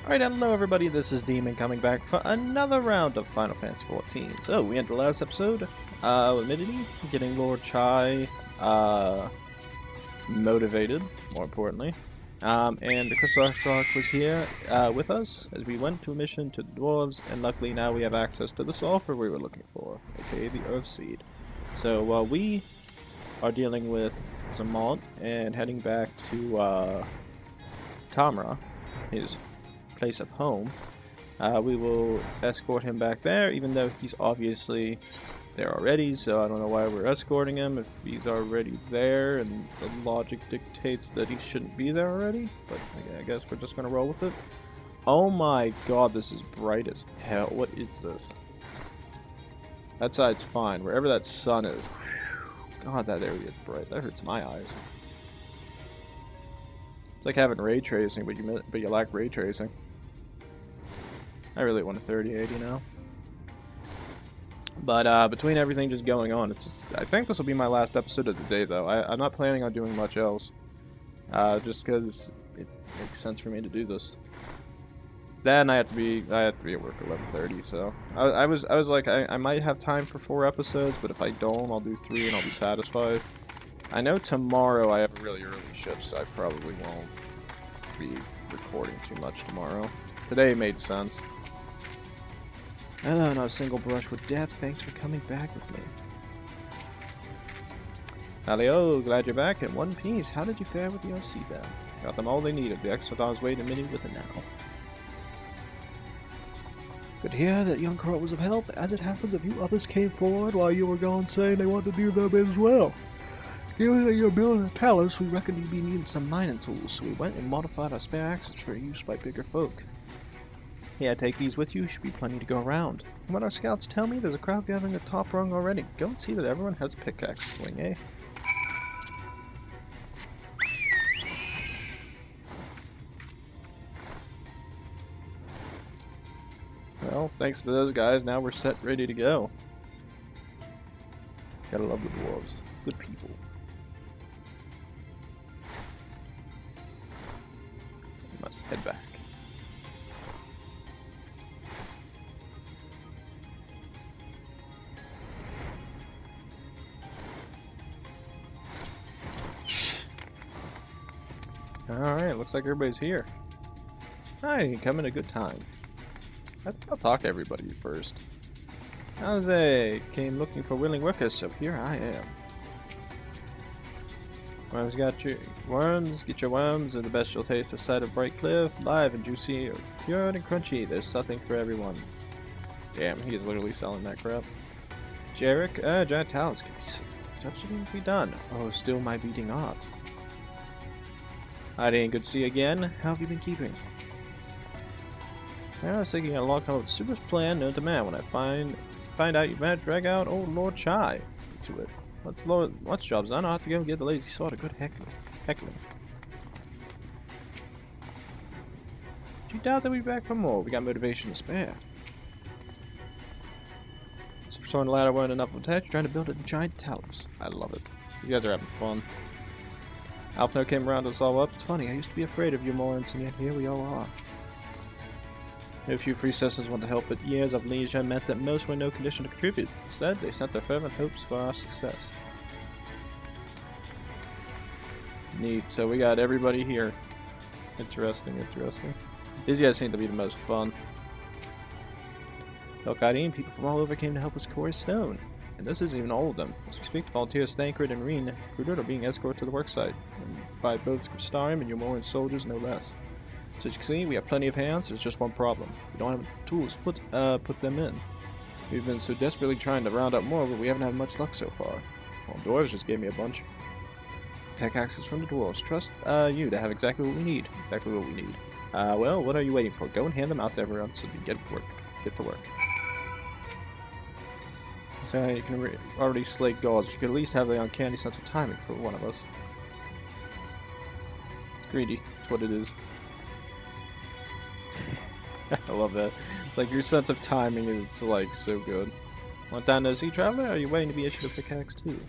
Alright, hello everybody, this is Demon coming back for another round of Final Fantasy XIV. So, we ended the last episode, with Midity, getting Lord Chai, motivated, more importantly. And the Crystal Exarch was here, with us, as we went to a mission to the Dwarves, and luckily now we have access to the sulfur we were looking for, aka the Earth Seed. So, while we are dealing with Zamont and heading back to, Tamra, his place of home, we will escort him back there, even though he's obviously there already, so I don't know why we're escorting him if he's already there, and the logic dictates that he shouldn't be there already, but I guess we're just gonna roll with it. Oh my god, this is bright as hell. What is this? That side's fine. Wherever that sun is. God, that area is bright. That hurts my eyes. It's like having ray tracing, but you lack ray tracing. I really want a 3080 now. But between everything just going on, I think this will be my last episode of the day, though. I'm not planning on doing much else, just because it makes sense for me to do this. Then I have to be at work at 11:30. So I was like I might have time for 4 episodes, but if I don't, I'll do 3 and I'll be satisfied. I know tomorrow I have a really early shift, so I probably won't be recording too much tomorrow. Today made sense. Oh, no single brush with death. Thanks for coming back with me. Alio, glad you're back in one piece. How did you fare with the OC then? Got them all they needed. The Exodons waiting a minute with it now. Good to hear that young Crow was of help. As it happens, a few others came forward while you were gone saying they wanted to do their bit as well. Given that you're building a palace, we reckoned you'd be needing some mining tools, so we went and modified our spare axes for use by bigger folk. Yeah, take these with you, should be plenty to go around. From what our scouts tell me, there's a crowd gathering at top rung already. Go and see that everyone has a pickaxe swing, eh? Well, thanks to those guys, now we're set, ready to go. Gotta love the dwarves. Good people. We must head back. Alright, looks like everybody's here. Hi, come in a good time. I think I'll talk to everybody first. Jose came looking for willing workers, so here I am. Worms get your worms, and the best you'll taste the sight of Bright Cliff, live and juicy, pure and crunchy. There's something for everyone. Damn, he is literally selling that crap. Jarek, giant talents can be done. Oh, still my beating art. Hydaelyn, good to see you again. How have you been keeping? I was thinking I'd log come up with Super's plan known to man when I find out you managed to drag out old Lord Chai to it. What's job's done? I'll have to go and get the lazy sword a good heckling. Do you doubt that we'll be back for more? We got motivation to spare. So for someone the ladder weren't enough of a test, trying to build a giant talus. I love it. You guys are having fun. Alphno came around to us all up. It's funny, I used to be afraid of you Morans, and yet here we all are. A few free citizens want to help, but years of leisure meant that most were in no condition to contribute. Instead, they sent their fervent hopes for our success. Neat. So we got everybody here. Interesting. These guys seem to be the most fun. Elkadine, people from all over came to help us core stone. And this isn't even all of them. As we speak, volunteers Thancred and Reen recruited are being escorted to the worksite. By both Starium and your Moran soldiers, no less. So as you can see, we have plenty of hands, there's just one problem. We don't have tools to put them in. We've been so desperately trying to round up more, but we haven't had much luck so far. Well, dwarves just gave me a bunch. Pickaxes from the dwarves. Trust you to have exactly what we need. Well, what are you waiting for? Go and hand them out to everyone so we can get to work. So you can already slay gods. You could at least have the uncanny sense of timing for one of us. It's greedy. It's what it is. I love that. Like, your sense of timing is, like, so good. Want down to sea traveler, or are you waiting to be issued a pickaxe, too?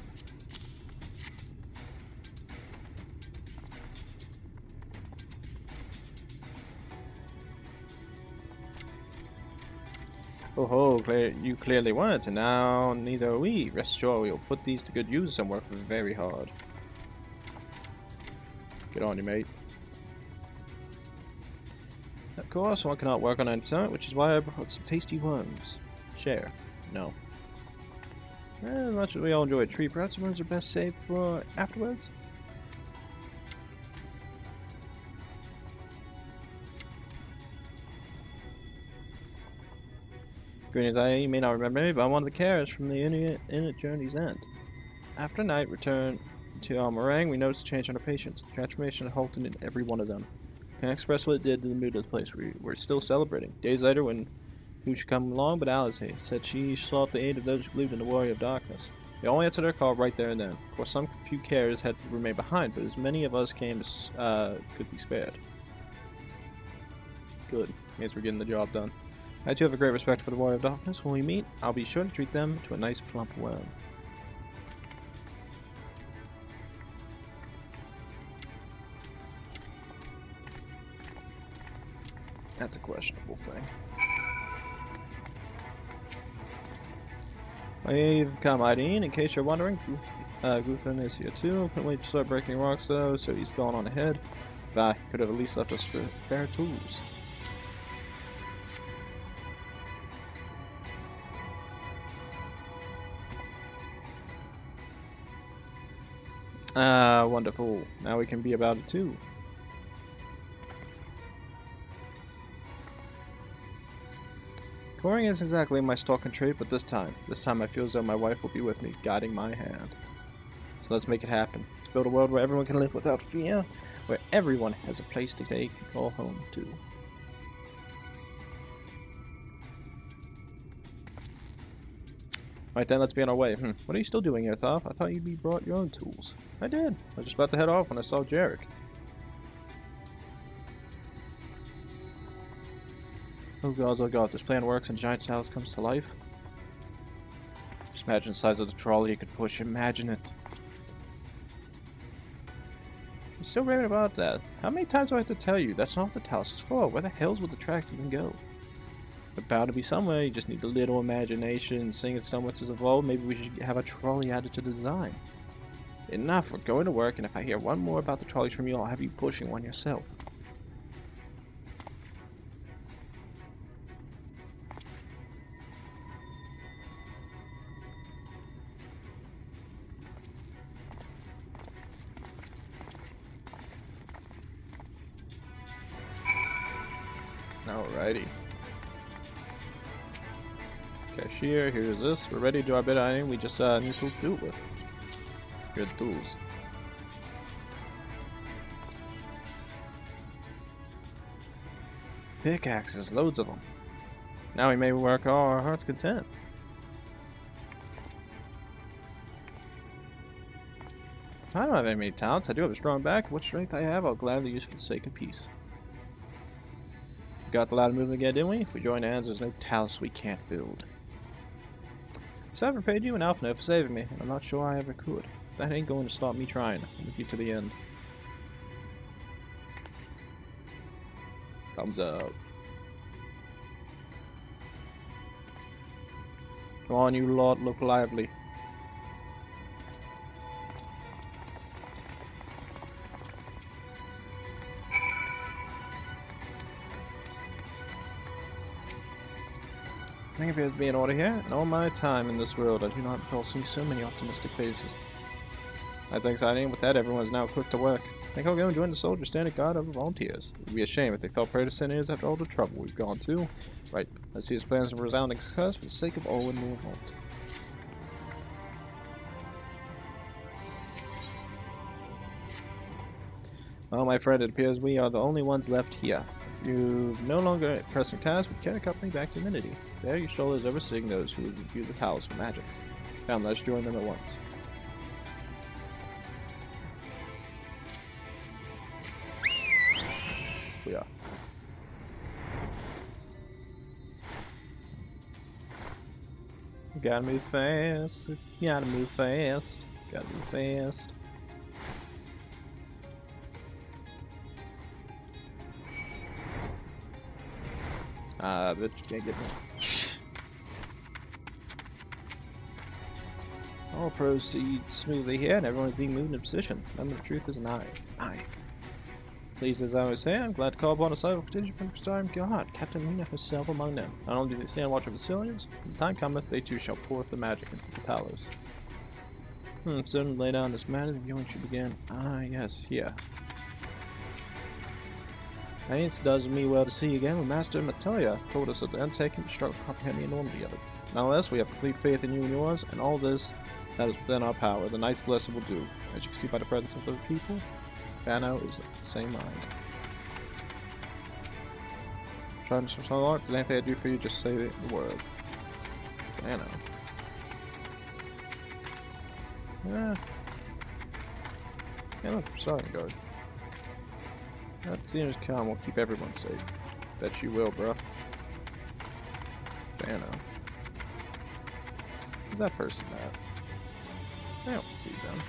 Oh ho, you clearly weren't, and now neither are we. Rest assured we will put these to good use and work very hard. Get on you, mate. Of course, one cannot work on it tonight, which is why I brought some tasty worms. Share. No. As much as we all enjoy a treat, perhaps worms are best saved for afterwards? Greetings, you may not remember me, but I'm one of the carriers from the Inn at Journey's End. After night return to Meringue, we noticed a change in our patients. The transformation had halted in every one of them. Can't express what it did to the mood of the place. We're still celebrating. Days later, when who should come along but Alice said she sought the aid of those who believed in the warrior of darkness. They all answered her call right there and then. Of course, some few carriers had to remain behind, but as many of us came as could be spared. Good. Means we're getting the job done. I too have a great respect for the warrior of darkness. When we meet, I'll be sure to treat them to a nice plump worm. That's a questionable thing. We've come, Hydaelyn. In case you're wondering, Guthrin is here too. Couldn't wait to start breaking rocks though, so he's gone on ahead. But I could have at least left us spare tools. Wonderful. Now we can be about it too. Coring isn't exactly my stalking trait, but this time I feel as though my wife will be with me, guiding my hand. So let's make it happen. Let's build a world where everyone can live without fear, where everyone has a place to take and call home to. Alright then, let's be on our way. What are you still doing here, Thoth? I thought you brought your own tools. I did. I was just about to head off when I saw Jarek. Oh god, this plan works and Giant Talus comes to life. Just imagine the size of the trolley you could push. Imagine it. I'm still raving about that. How many times do I have to tell you? That's not what the Talus is for. Where the hell's would the tracks even go? They're bound to be somewhere. You just need a little imagination. Seeing as so much has evolved, maybe we should have a trolley added to the design. Enough. We're going to work, and if I hear one more about the trolleys from you, I'll have you pushing one yourself. Alrighty. Cashier, here's this. We're ready to do our bit. I think we just need tools to do it with. Good tools. Pickaxes, loads of them. Now we may work our heart's content. I don't have any talents. I do have a strong back. What strength I have, I'll gladly use for the sake of peace. Got the ladder moving again, didn't we? If we join hands, there's no talus we can't build. So I've repaid you an Alpha for saving me, and I'm not sure I ever could. That ain't going to stop me trying. I'm with you to the end. Thumbs up. Come on, you lot, look lively. Nothing appears to be in order here. In all my time in this world, I do not recall seeing so many optimistic faces. I think exciting. With that, everyone is now quick to work. I think I'll go and join the soldiers standing guard of the volunteers. It would be a shame if they fell prey to sinners after all the trouble we've gone to. Right, let's see his plans of resounding success for the sake of all in the revolt. Well, my friend, it appears we are the only ones left here. If you've no longer pressing tasks, we can accompany back to Minity. There, your stroller is overseeing those who review the towers for magics. Come, let's join them at once. We are. Gotta move fast. Gotta move fast. Gotta move fast. Bitch, can't get me. All proceed smoothly here, and everyone is being moved into position. Remember, the truth is an eye. Aye. Pleased as I always say, I'm glad to call upon a sizable contingent from the Crystalline God, Captain Lena herself among them. Not only do they stand watch over the Ascians, when the time cometh, they too shall pour the magic into the Talos. Soon lay down this matter, the viewing should begin. Ah, yes, here. It does me well to see you again when Master Matoya told us that the undertaking to struggle to comprehend the enormity of it. Nonetheless, we have complete faith in you and yours, and all this that is within our power. The Knight's Blessing will do. As you can see by the presence of the people, Fano is of the same mind. Trying to so hard, but anything I do for you, just say the word. Fano. Yeah. Yeah, look, starting guard. That seems calm, we'll keep everyone safe. Bet you will, bro. Fano. Who's that person at? I don't see them.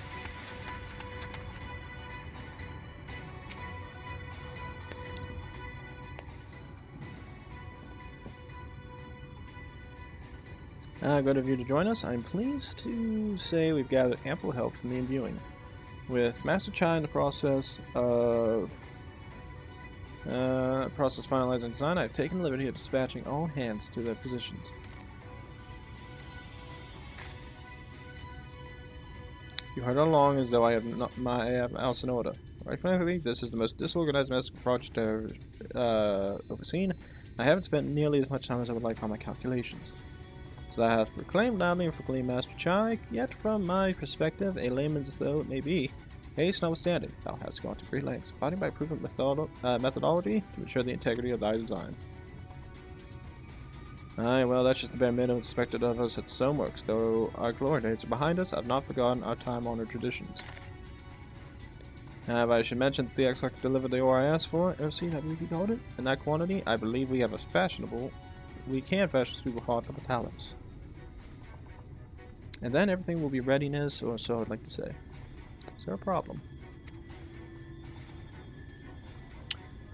Good of you to join us. I'm pleased to say we've gathered ample help from the imbuing. With Master Chai in the process of finalizing design, I've taken the liberty of dispatching all hands to their positions. You heard all along as though I have not my house in order. Quite frankly, this is the most disorganized medical project I've overseen. I haven't spent nearly as much time as I would like on my calculations. So thou hast proclaimed loudly and frequently Master Chai, yet from my perspective, a layman as though it may be, haste notwithstanding, thou hast gone to great lengths, abiding by proven methodology to ensure the integrity of thy design. Aye, well, that's just the bare minimum expected of us at the Stoneworks. Though our glory days are behind us, I've not forgotten our time-honored traditions. If I should mention that the X-Lock delivered the ore I asked for, Eorzean, I believe you called it, in that quantity, I believe we can fashion a suitable heart for the Talos. And then everything will be readiness, or so I'd like to say. Is there a problem?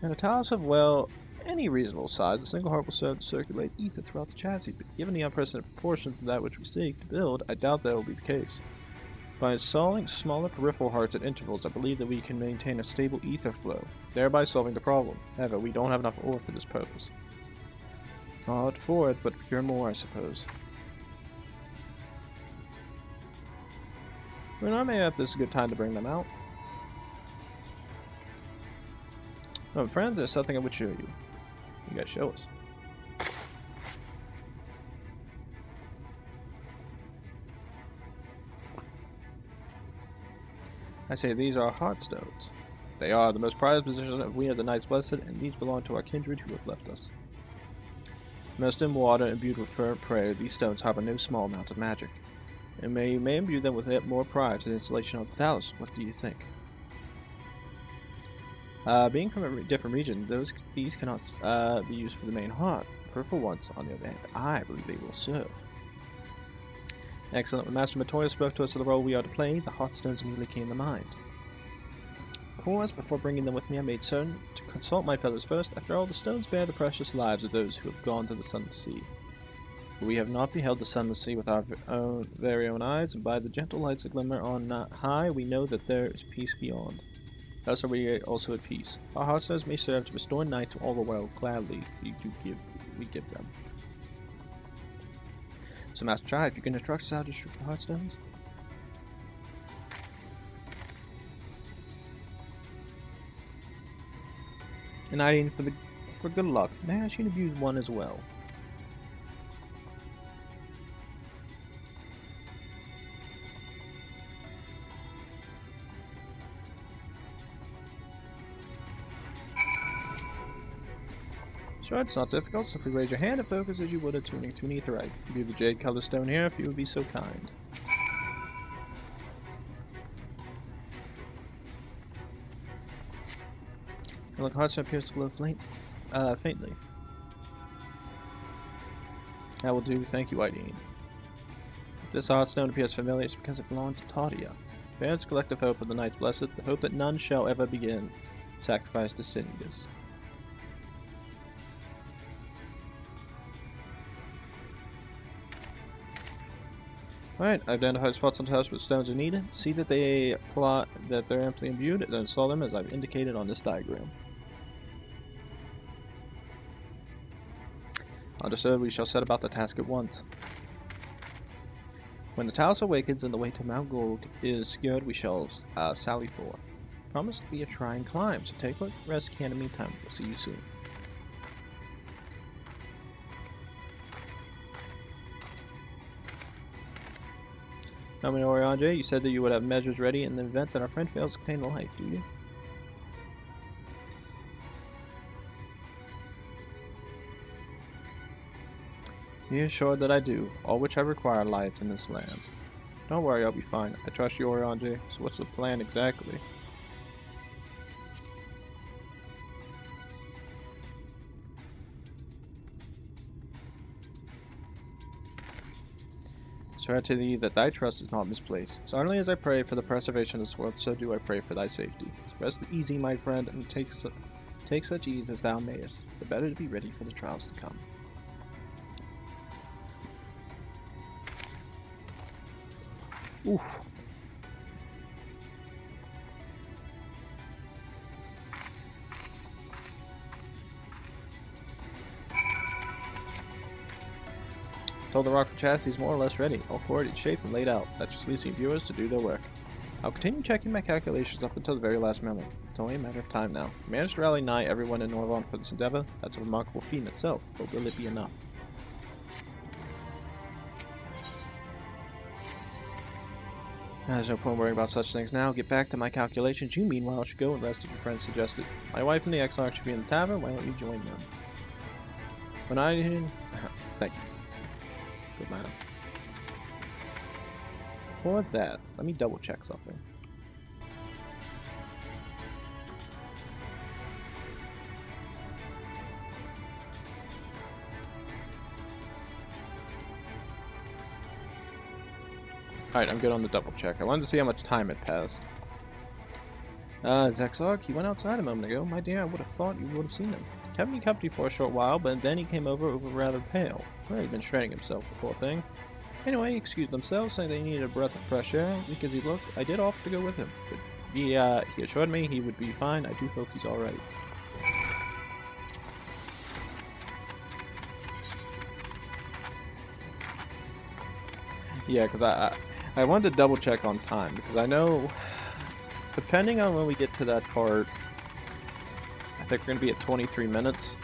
And the Talos of, well, any reasonable size, a single heart will serve to circulate ether throughout the chassis, but given the unprecedented proportions of that which we seek to build, I doubt that will be the case. By installing smaller peripheral hearts at intervals, I believe that we can maintain a stable ether flow, thereby solving the problem. However, we don't have enough ore for this purpose. Hard for it, but procure more, I suppose. Well, I may have this is a good time to bring them out. Oh, friends, there's something I would show you. You guys show us. I say these are heartstones. They are the most prized possession of we of the Knight's Blessed, and these belong to our kindred who have left us. Immersed in water and imbued with fervent prayer, these stones harbor no small amount of magic. And you may imbue them with yet more prior to the installation of the Talos. What do you think? Being from a different region, these cannot be used for the main heart. Peripheral ones, on the other hand, I believe they will serve. Excellent. When Master Matoya spoke to us of the role we are to play, the heartstones immediately came to mind. Of course, before bringing them with me, I made certain to consult my fellows first. After all, the stones bear the precious lives of those who have gone to the Sunless Sea. But we have not beheld the Sunless Sea with our very own eyes, and by the gentle lights that glimmer on high, we know that there is peace beyond. Thus are we also at peace. Our heartstones may serve to restore night to all the world. Gladly, we give them. So, Master Chai, if you can instruct us how to distribute the heartstones. And Hydaelyn, for good luck, may I ask you to use one as well? Sure, it's not difficult. Simply raise your hand and focus as you would attuning to an aetherite. View the jade colored stone here if you would be so kind. And look, heartstone appears to glow faintly. That will do. Thank you, Hydaelyn. If this heartstone appears familiar, it's because it belonged to Tadia. Parents' collective hope of the Knight's Blessed, the hope that none shall ever begin, sacrificed to sin eaters. Alright, identify spots on the house where stones are needed. See that they plot that they're amply imbued, then install them as I've indicated on this diagram. Understood, we shall set about the task at once. When the Talos awakens and the way to Mount Gorg is secured, we shall sally forth. Promise to be a trying climb, so take what rest you can in the meantime. We'll see you soon. Now, Eorzeans, you said that you would have measures ready in the event that our friend fails to contain the light, do you? Be assured that I do. All which I require lies in this land. Don't worry, I'll be fine. I trust you, Eorzeans. So what's the plan exactly? Swear to thee that thy trust is not misplaced. As ardently as I pray for the preservation of this world, so do I pray for thy safety. So rest easy, my friend, and take such ease as thou mayest. The better to be ready for the trials to come. Oof. Told the rock for chassis is more or less ready, all coordinated, shaped, and laid out. That just leaves the viewers to do their work. I'll continue checking my calculations up until the very last moment. It's only a matter of time now. I managed to rally nigh everyone in Norvon for this endeavor. That's a remarkable feat in itself, but will it be enough? There's no point worrying about such things now. Get back to my calculations. You, meanwhile, should go and rest as your friend suggested. My wife and the Exarch should be in the tavern. Why don't you join them? When I... Thank you. Good man. For that, let me double check something. Alright, I'm good on the double check. I wanted to see how much time had passed. Zexarch, he went outside a moment ago. My dear, I would have thought you would have seen him. He kept me company for a short while, but then he came over rather pale. Well, he'd been shredding himself, the poor thing. Anyway, he excused himself, saying they needed a breath of fresh air. Weak as he looked, I did offer to go with him. But he assured me he would be fine. I do hope he's alright. Yeah, because I wanted to double check on time, because I know, depending on when we get to that part, I think we're going to be at 23 minutes.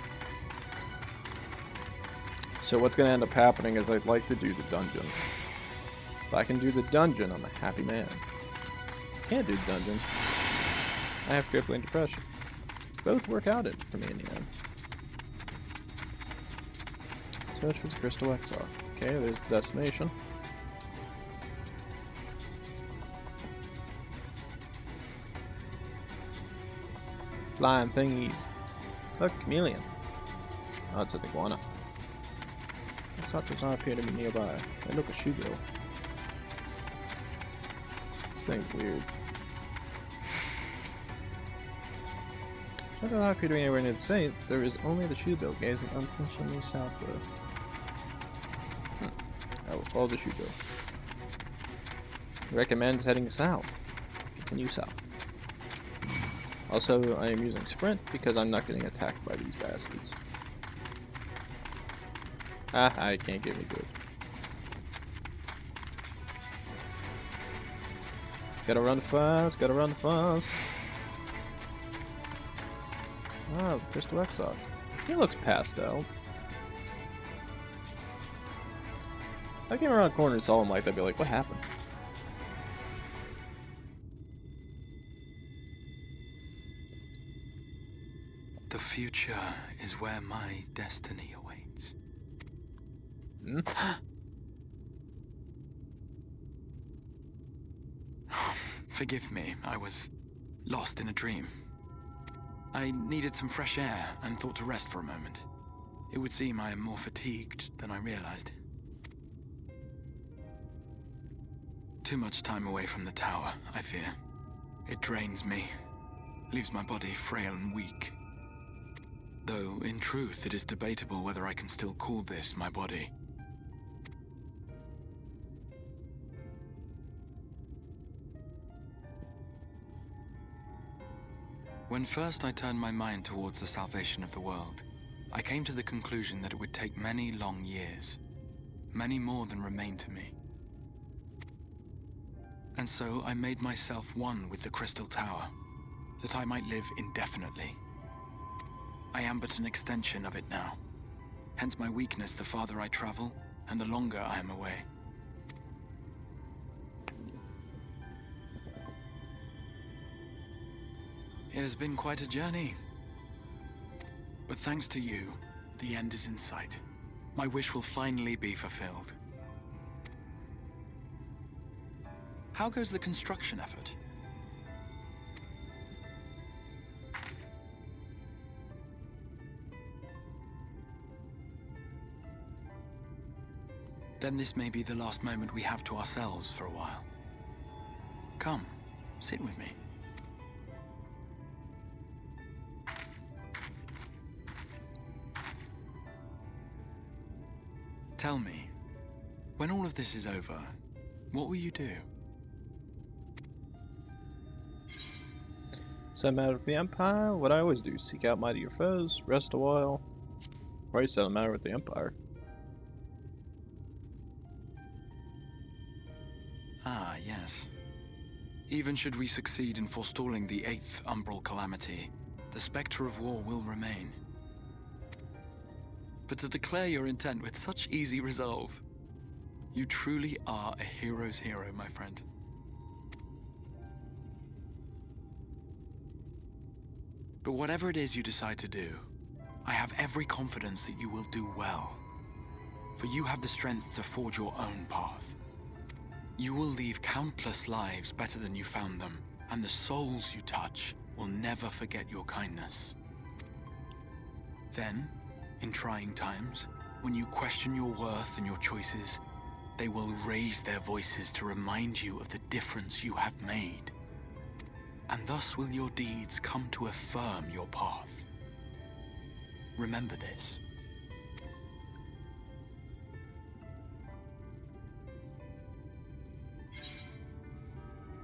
So what's going to end up happening is I'd like to do the dungeon. If I can do the dungeon, I'm a happy man. Can't do the dungeon. I have crippling depression. Both work out for me in the end. Search for the Crystal Exile. Okay, there's the destination. Flying thingies. Look, chameleon. Oh, it's a iguana. Such does not appear to be nearby. They look a shoebill. This thing's weird. Such does not appear to be anywhere near the site. There is only the shoebill gazing unflinchingly southward. I will follow the shoebill. Recommends heading south. Continue south. Also, I am using sprint because I'm not getting attacked by these bastards. I can't get me good. Gotta run fast, gotta run fast. Ah, the Crystal Exile. He looks pastel. If I came around the corner and saw him like that, I'd be like, what happened? The future is where my destiny awaits. Hmm? Forgive me, I was lost in a dream. I needed some fresh air and thought to rest for a moment. It would seem I am more fatigued than I realized. Too much time away from the tower, I fear. It drains me, leaves my body frail and weak. Though, in truth, it is debatable whether I can still call this my body. When first I turned my mind towards the salvation of the world, I came to the conclusion that it would take many long years, many more than remain to me. And so I made myself one with the Crystal Tower, that I might live indefinitely. I am but an extension of it now, hence my weakness the farther I travel, and the longer I am away. It has been quite a journey. But thanks to you, the end is in sight. My wish will finally be fulfilled. How goes the construction effort? Then this may be the last moment we have to ourselves for a while. Come, sit with me. Tell me, when all of this is over, what will you do? So I'm out of the Empire. What I always do: seek out mightier foes, rest a while. Probably settle matter with the Empire. Ah, yes. Even should we succeed in forestalling the 8th Umbral Calamity, the spectre of war will remain. But to declare your intent with such easy resolve, you truly are a hero's hero, my friend. But whatever it is you decide to do, I have every confidence that you will do well. For you have the strength to forge your own path. You will leave countless lives better than you found them, and the souls you touch will never forget your kindness. Then, in trying times, when you question your worth and your choices, they will raise their voices to remind you of the difference you have made. And thus will your deeds come to affirm your path. Remember this.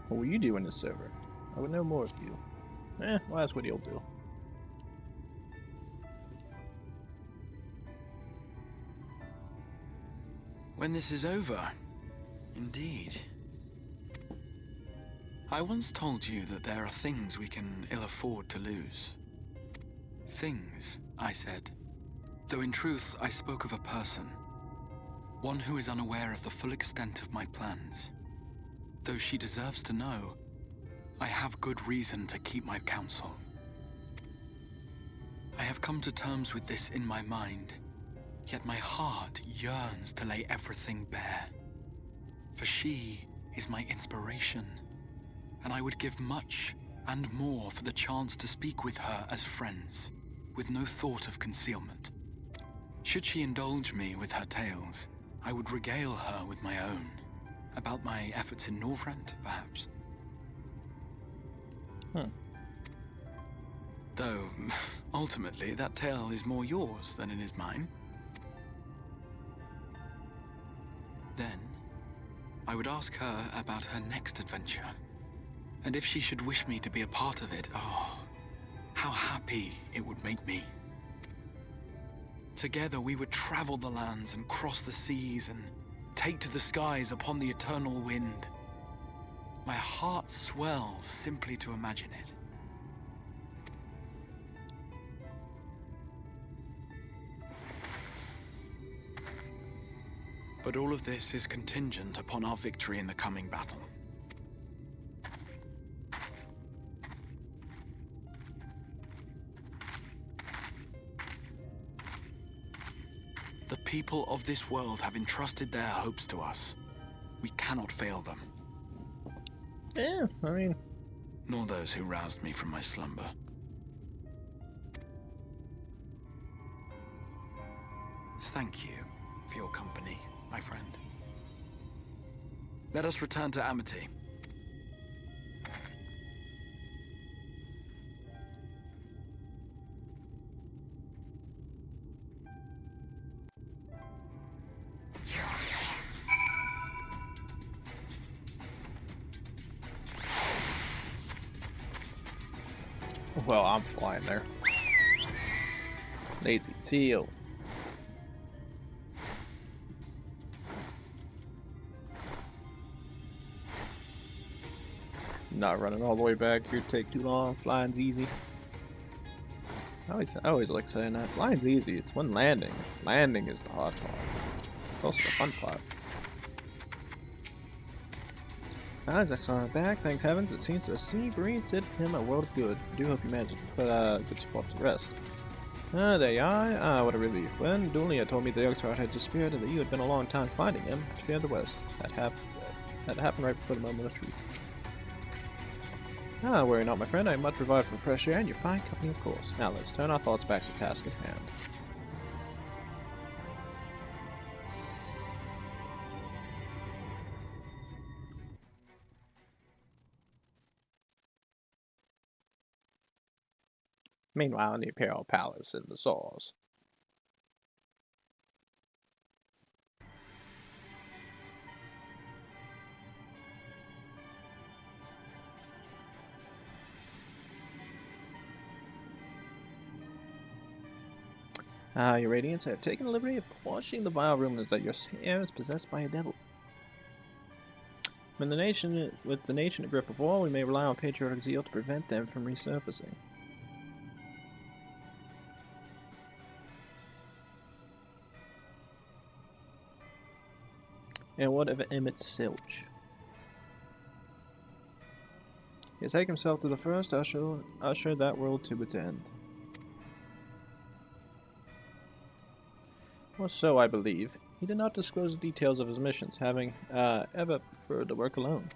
What will you do in this server? I would know more of you. Well, that's what he'll do. When this is over, indeed. I once told you that there are things we can ill afford to lose. Things, I said, though in truth I spoke of a person. One who is unaware of the full extent of my plans. Though she deserves to know, I have good reason to keep my counsel. I have come to terms with this in my mind, yet my heart yearns to lay everything bare. For she is my inspiration, and I would give much and more for the chance to speak with her as friends, with no thought of concealment. Should she indulge me with her tales, I would regale her with my own, about my efforts in Northrend, perhaps. Though, ultimately, that tale is more yours than it is mine. Then, I would ask her about her next adventure. And if she should wish me to be a part of it, oh, how happy it would make me. Together we would travel the lands and cross the seas and take to the skies upon the eternal wind. My heart swells simply to imagine it. But all of this is contingent upon our victory in the coming battle. The people of this world have entrusted their hopes to us. We cannot fail them. Yeah, I mean... Nor those who roused me from my slumber. Thank you for your company, my friend. Let us return to Amity. Well, I'm flying there. Lazy seal. Not running all the way back here. Take too long. Flying's easy. I always like saying that. Flying's easy. It's when landing. Landing is the hard part. It's also the fun part. As I saw her back, thanks heavens, it seems the sea breeze did him a world of good. I do hope you managed to put a good spot to rest. There you are. What a relief. When Dulia told me the Yogsheart had disappeared and that you had been a long time finding him, I feared the worst. That happened right before the moment of truth. Worry not, my friend. I am much revived from fresh air and your fine company, of course. Now let's turn our thoughts back to the task at hand. Meanwhile, in the Imperial Palace in the Saws. Your Radiance, I have taken the liberty of quashing the vile rumors that your heir is possessed by a devil. With the nation in grip of war, we may rely on patriotic zeal to prevent them from resurfacing. And what of Emmett Silch? He has taken himself to the first usher that world to its end. Or so I believe. He did not disclose the details of his missions, having ever preferred to work alone.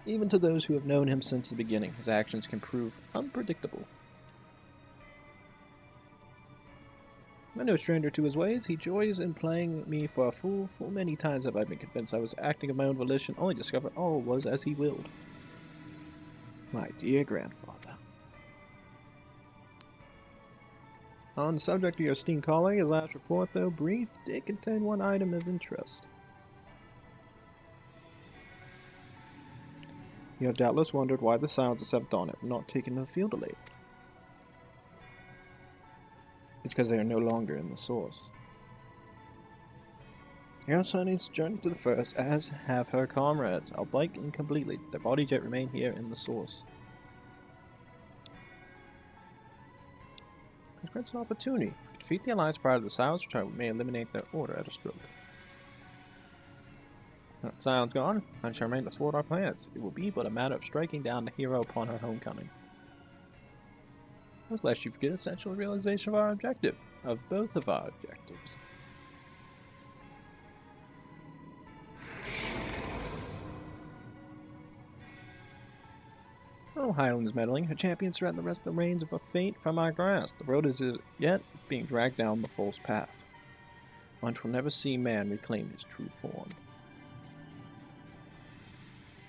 Even to those who have known him since the beginning, his actions can prove unpredictable. I'm no stranger to his ways. He joys in playing me for a fool. Full many times have I been convinced I was acting of my own volition, only to discover all was as he willed. My dear grandfather. On the subject of your esteemed colleague, his last report, though brief, did contain one item of interest. You have doubtless wondered why the Scions of Seventh Dawn have not taken the field of late. It's because they are no longer in the source. Eorzeans journeyed to the first, as have her comrades, albeit incompletely. Their bodies yet remain here in the source. This grants an opportunity. If we defeat the Alliance prior to the Scions' return, we may eliminate their order at a stroke. Now the Scions gone, I shall remain to thwart our plans. It will be but a matter of striking down the hero upon her homecoming. Lest you forget essential realization of our objective. Of both of our objectives. Oh, Hydaelyn's meddling. Her champions threaten to wrest the reins of her fate from our grasp. The road is yet being dragged down the false path. One will never see man reclaim his true form.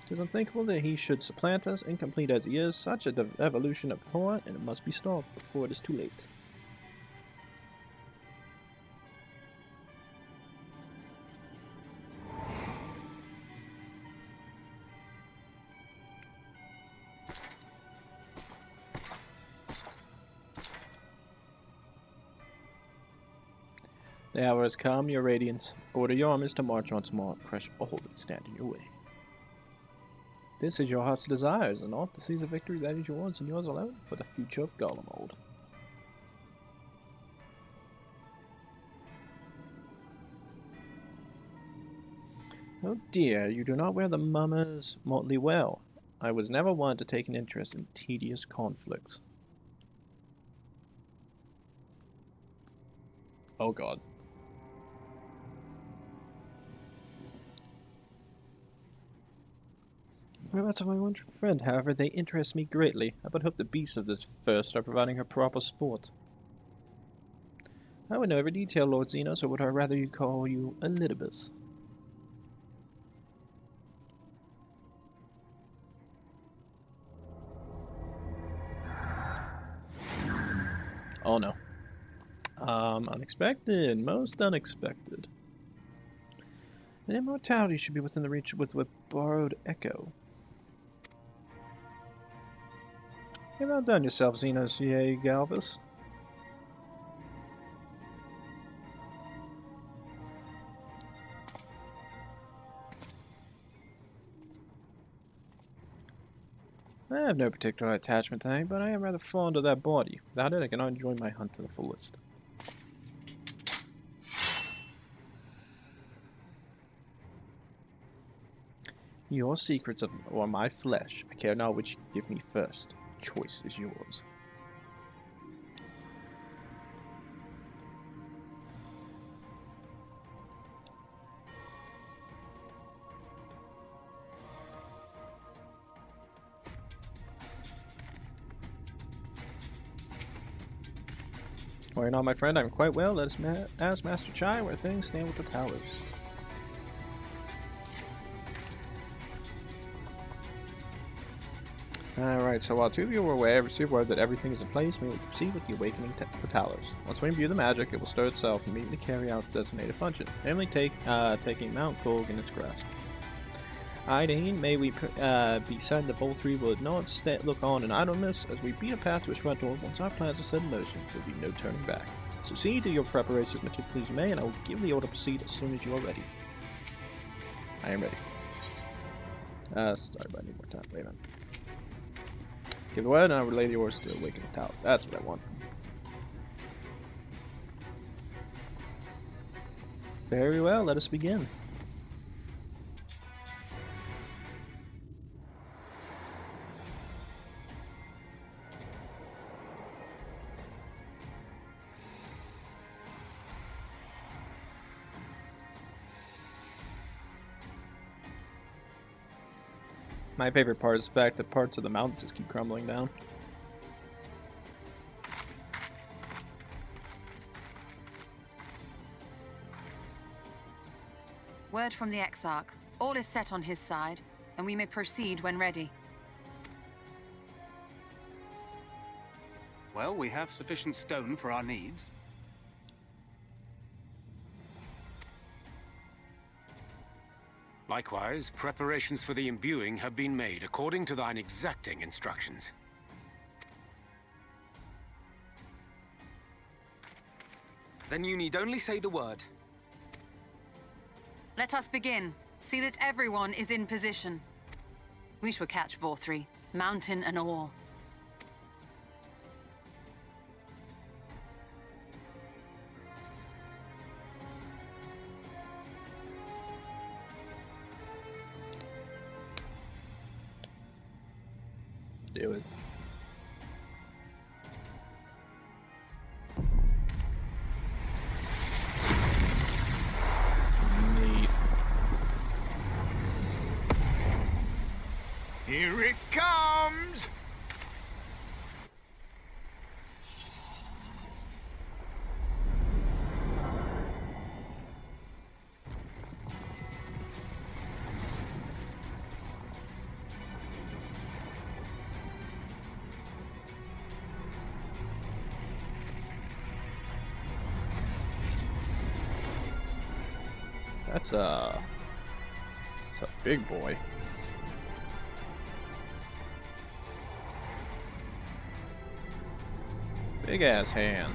It is unthinkable that he should supplant us, incomplete as he is. Such a evolution of horror, and it must be stopped before it is too late. The hour has come, your Radiance. Order your armies to march once more, crush all that stand in your way. This is your heart's desires, and ought to seize a victory that is yours and yours alone for the future of Garlemald. Oh dear, you do not wear the mummers motley well. I was never one to take an interest in tedious conflicts. Oh god. Whereabouts of my wonderful friend, however, they interest me greatly. I but hope the beasts of this first are providing her proper sport. I would know every detail, Lord Xenos, or would I rather you call you Elidibus? Oh no. Unexpected. Most unexpected. And immortality should be within the reach with borrowed echo. You've outdone yourself, Xenos Galvis. I have no particular attachment to him, but I am rather fond of that body. Without it, I cannot enjoy my hunt to the fullest. Your secrets are my flesh. I care not which you give me first. Choice is yours. Worry not, my friend, I'm quite well. Let us ask Master Chai where things stand with the towers. Alright, so while two of you were away, receive word that everything is in place, we will proceed with the awakening the towers. Once we imbue the magic, it will stir itself and immediately carry out its designated function, namely taking Mount Golg in its grasp. Hydaelyn, may we be certain that Vol 3 will not look on in idleness as we beat a path to its front door. Once our plans are set in motion, there will be no turning back. So see to your preparations meticulously as you may, and I will give the order to proceed as soon as you are ready. I am ready. Sorry, but I need more time. Wait a minute. Give the word, and I will relay the orders to awaken the towers. That's what I want. Very well, let us begin. My favorite part is the fact that parts of the mountain just keep crumbling down. Word from the Exarch. All is set on his side, and we may proceed when ready. Well, we have sufficient stone for our needs. Likewise, preparations for the imbuing have been made according to thine exacting instructions. Then you need only say the word. Let us begin. See that everyone is in position. We shall catch Vol 3, mountain and all. Do it. Neat. Here it comes! That's a big boy. Big ass hand.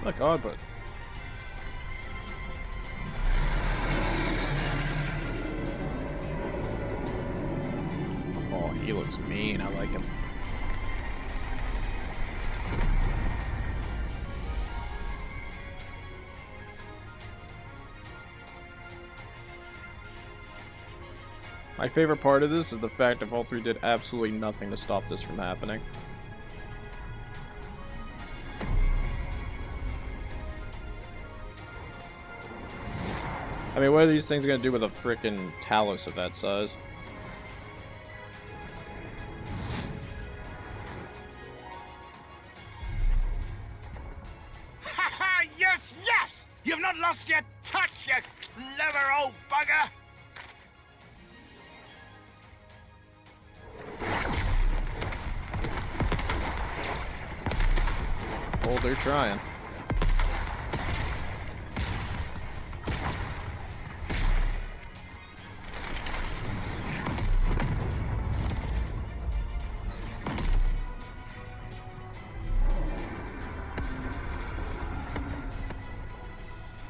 My god, but oh, he looks mean. I like him. My favorite part of this is the fact that Vol 3 did absolutely nothing to stop this from happening. I mean, what are these things gonna do with a frickin' Talos of that size? Ha ha! Yes, yes! You've not lost your touch, you clever old bugger! Oh, they're trying.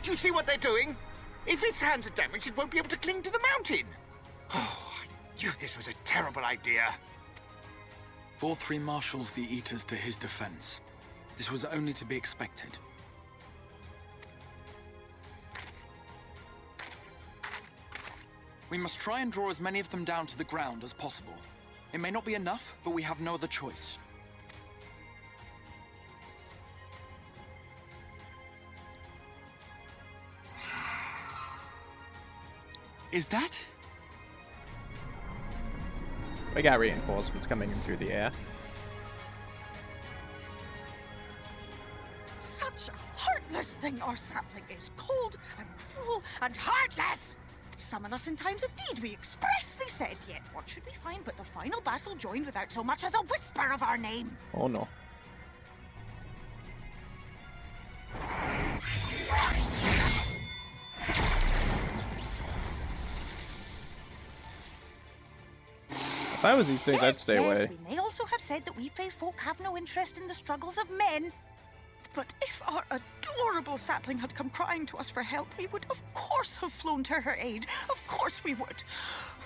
Do you see what they're doing? If its hands are damaged, it won't be able to cling to the mountain. Oh, I knew this was a terrible idea. Vor-3 marshals the Eaters to his defense. This was only to be expected. We must try and draw as many of them down to the ground as possible. It may not be enough, but we have no other choice. Is that? We got reinforcements coming in through the air. Such a heartless thing our sapling is. Cold and cruel and heartless. Summon us in times of need, we expressly said. Yet what should we find but the final battle joined without so much as a whisper of our name? Oh no. If I was these things, I'd stay away. We may also have said that we Fae folk have no interest in the struggles of men. But if our adorable sapling had come crying to us for help, we would of course have flown to her aid. Of course we would.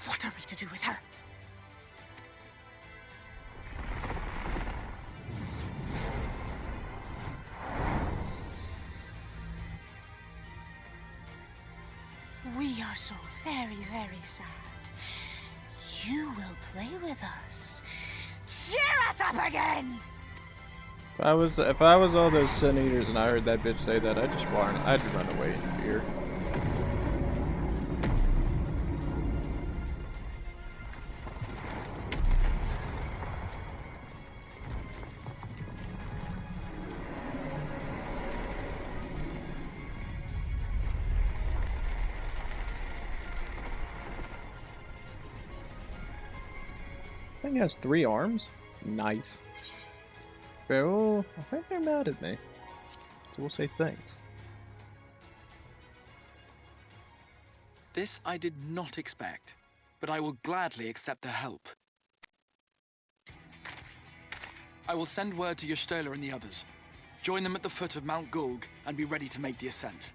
What are we to do with her? We are so very, very sad. You will play with us. Cheer us up again! If I was all those Sin Eaters and I heard that bitch say that, I'd run away in fear. I think it has 3 arms. Nice. Pharaoh, I think they're mad at me. So we'll say thanks. This I did not expect, but I will gladly accept their help. I will send word to Y'shtola and the others. Join them at the foot of Mount Gulg and be ready to make the ascent.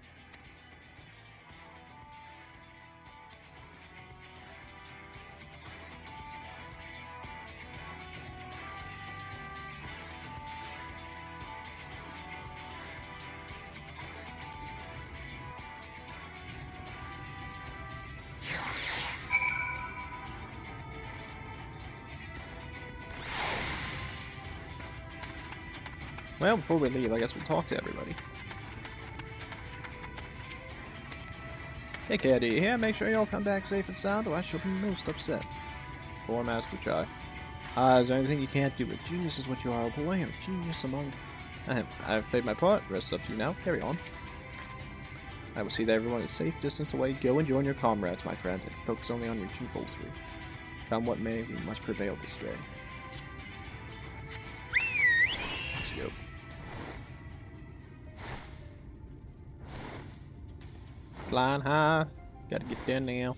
Well, before we leave, I guess we'll talk to everybody. Hey, Kid, are you here? Make sure you all come back safe and sound, or I shall be most upset. Poor Master Chai. Is there anything you can't do? A genius is what you are, a boy, or a genius among... I've played my part. Rest up to you now. Carry on. I will see that everyone is safe distance away. Go and join your comrades, my friend, and focus only on reaching Vol-3. Come what may, we must prevail this day. Let's go. Flying high. Gotta get there now.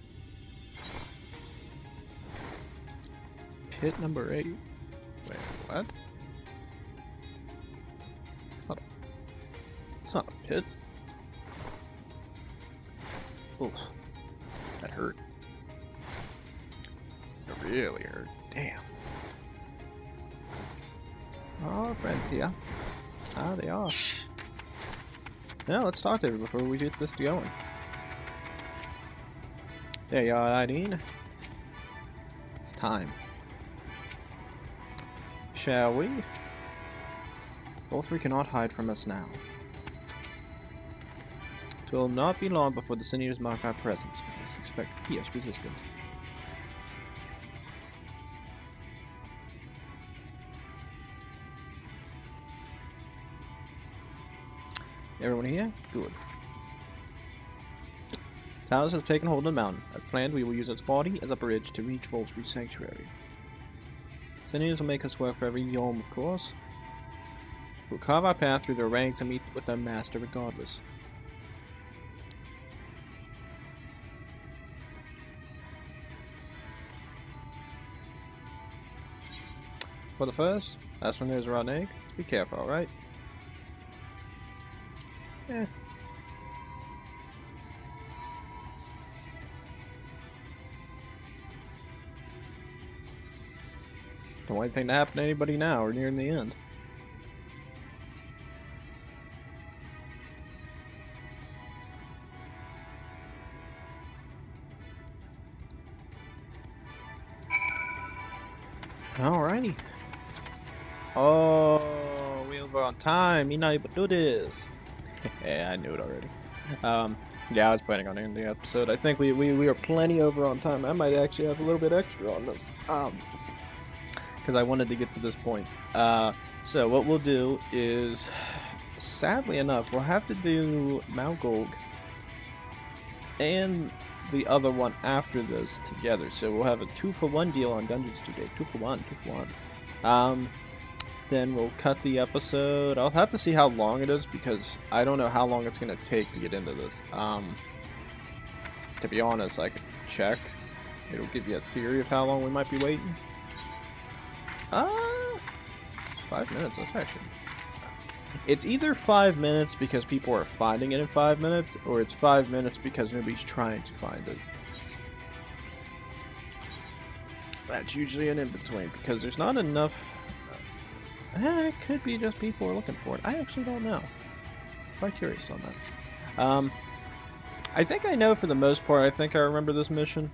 Pit number 8. Wait, what? It's not a pit. Oh, that hurt. It really hurt. Damn. Oh, friends here. Ah, they are. Now let's talk to her before we get this going. There you are, Hydaelyn. It's time. Shall we? Both we cannot hide from us now. It will not be long before the Sin Eaters mark our presence. We must expect fierce resistance. Everyone here? Good. Talos has taken hold of the mountain. As planned, we will use its body as a bridge to reach Vol-3 Sanctuary. Sin Eaters will make us work for every yolm, of course. We'll carve our path through their ranks and meet with their master regardless. For the first, that's when there's a rotten egg. Just be careful, alright? Yeah. Don't want anything to happen to anybody now or near the end. Alrighty. Oh, we over on time. You're not able to do this. Yeah, I knew it already. Yeah, I was planning on ending the episode. I think we are plenty over on time. I might actually have a little bit extra on this. Because I wanted to get to this point. So what we'll do is, sadly enough, we'll have to do Mount Golg and the other one after this together. So we'll have a 2-for-1 deal on Dungeons today. 2-for-1, 2-for-1. Then we'll cut the episode. I'll have to see how long it is because I don't know how long it's going to take to get into this. To be honest, I could check. It'll give you a theory of how long we might be waiting. 5 minutes, that's actually... It's either 5 minutes because people are finding it in 5 minutes, or it's 5 minutes because nobody's trying to find it. That's usually an in-between, because there's not enough... it could be just people are looking for it. I actually don't know. Quite curious on that. I think I know for the most part. I think I remember this mission.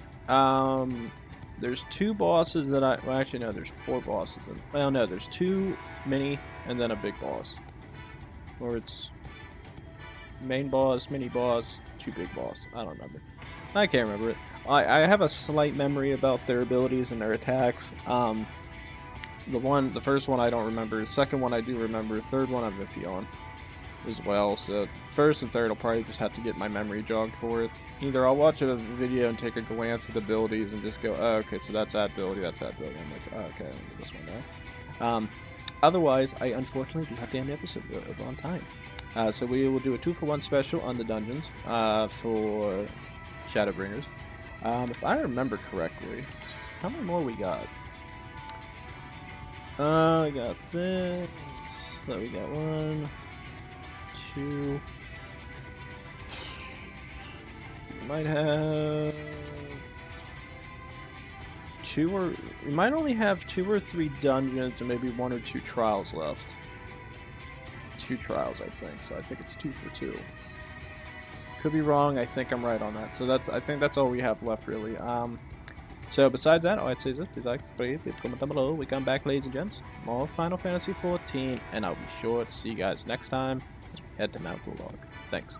There's 2 bosses that I... Well, actually, no, there's 4 bosses. Well, no, there's 2 mini and then a big boss. Or it's main boss, mini boss, 2 big boss. I don't remember. I can't remember it. I have a slight memory about their abilities and their attacks. The first one I don't remember. The second one I do remember. The third one I'm iffy on as well. So the first and third I'll probably just have to get my memory jogged for it. Either I'll watch a video and take a glance at the abilities and just go, oh, okay, so that's that ability, that's that ability. I'm like, oh, okay, I'll do this one now. Otherwise, I unfortunately do have to end the episode over on time. So we will do a 2-for-1 special on the dungeons for Shadowbringers. If I remember correctly, how many more we got? I got this. So we got 1, 2. We might have 2 or... We might only have 2 or 3 dungeons and maybe 1 or 2 trials left. 2 trials, I think. So I think it's 2 for 2. Could be wrong. I think I'm right on that. So I think that's all we have left, really. So besides that, all I'd say is this: please like, subscribe, comment down below. We come back, ladies and gents, more Final Fantasy XIV, and I'll be sure to see you guys next time as we head to Mount Golg. Thanks.